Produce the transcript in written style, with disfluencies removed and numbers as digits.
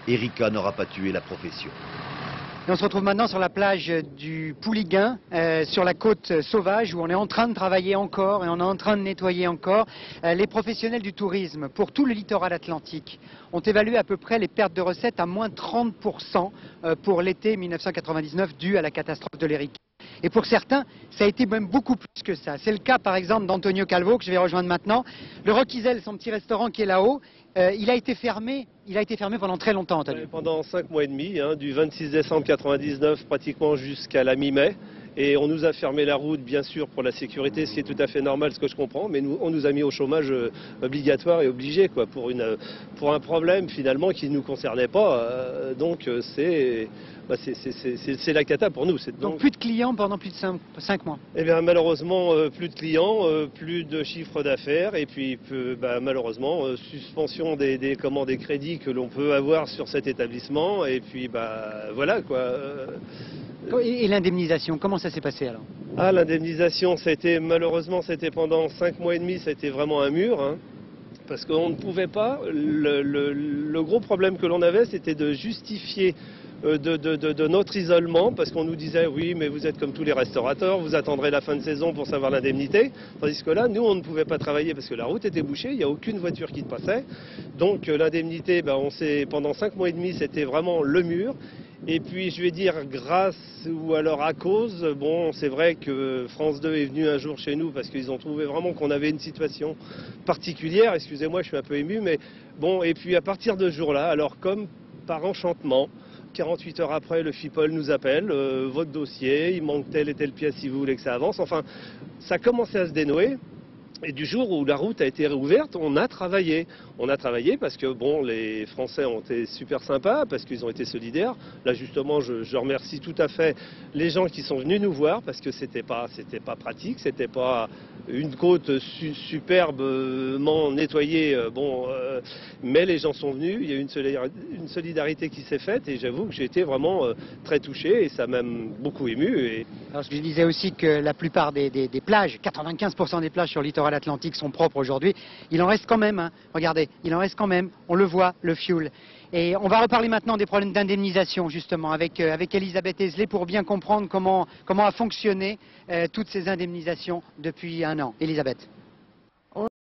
Erika n'aura pas tué la profession. Et on se retrouve maintenant sur la plage du Pouliguen, sur la côte sauvage, où on est en train de travailler encore et on est en train de nettoyer encore. Les professionnels du tourisme, pour tout le littoral atlantique, ont évalué à peu près les pertes de recettes à moins 30% pour l'été 1999 dû à la catastrophe de l'Erika. Et pour certains, ça a été même beaucoup plus que ça. C'est le cas par exemple d'Antonio Calvo, que je vais rejoindre maintenant. Le Roquizel, son petit restaurant qui est là-haut, il a été fermé pendant très longtemps, Antonio. Pendant 5 mois et demi, du 26 décembre 1999 pratiquement jusqu'à la mi-mai. Et on nous a fermé la route, bien sûr, pour la sécurité, ce qui est tout à fait normal, ce que je comprends, mais on nous a mis au chômage obligatoire et obligé, quoi, pour un problème finalement qui ne nous concernait pas. Donc c'est la cata pour nous. Donc plus de clients pendant plus de 5 mois. Eh bien malheureusement, plus de clients, plus de chiffre d'affaires, et puis malheureusement, suspension des crédits que l'on peut avoir sur cet établissement, et puis voilà quoi. Et l'indemnisation, comment ça s'est passé alors? L'indemnisation, malheureusement, c'était pendant 5 mois et demi, c'était vraiment un mur. Parce qu'on ne pouvait pas, le gros problème que l'on avait, c'était de justifier de notre isolement, parce qu'on nous disait oui, mais vous êtes comme tous les restaurateurs, vous attendrez la fin de saison pour savoir l'indemnité. Tandis que là, nous, on ne pouvait pas travailler parce que la route était bouchée, il n'y a aucune voiture qui passait. Donc l'indemnité, pendant 5 mois et demi, c'était vraiment le mur. Et puis je vais dire grâce ou alors à cause, c'est vrai que France 2 est venu un jour chez nous parce qu'ils ont trouvé vraiment qu'on avait une situation particulière. Excusez-moi, je suis un peu ému, mais bon, et puis à partir de ce jour-là, alors comme par enchantement, 48 heures après, le FIPOL nous appelle, votre dossier, il manque telle et telle pièce si vous voulez que ça avance. Enfin, ça commençait à se dénouer. Et du jour où la route a été réouverte, on a travaillé. On a travaillé parce que les Français ont été super sympas, parce qu'ils ont été solidaires. Là justement, je remercie tout à fait les gens qui sont venus nous voir, parce que c'était pas pratique, c'était pas une côte superbement nettoyée. Mais les gens sont venus, il y a eu une solidarité qui s'est faite, et j'avoue que j'ai été vraiment très touché, et ça m'a même beaucoup ému. Alors, je disais aussi que la plupart des plages, 95% des plages sur le littoral atlantique sont propres aujourd'hui. Il en reste quand même, regardez, il en reste quand même, on le voit, le fioul. Et on va reparler maintenant des problèmes d'indemnisation, justement, avec Elisabeth Esley, pour bien comprendre comment a fonctionné toutes ces indemnisations depuis un an. Elisabeth.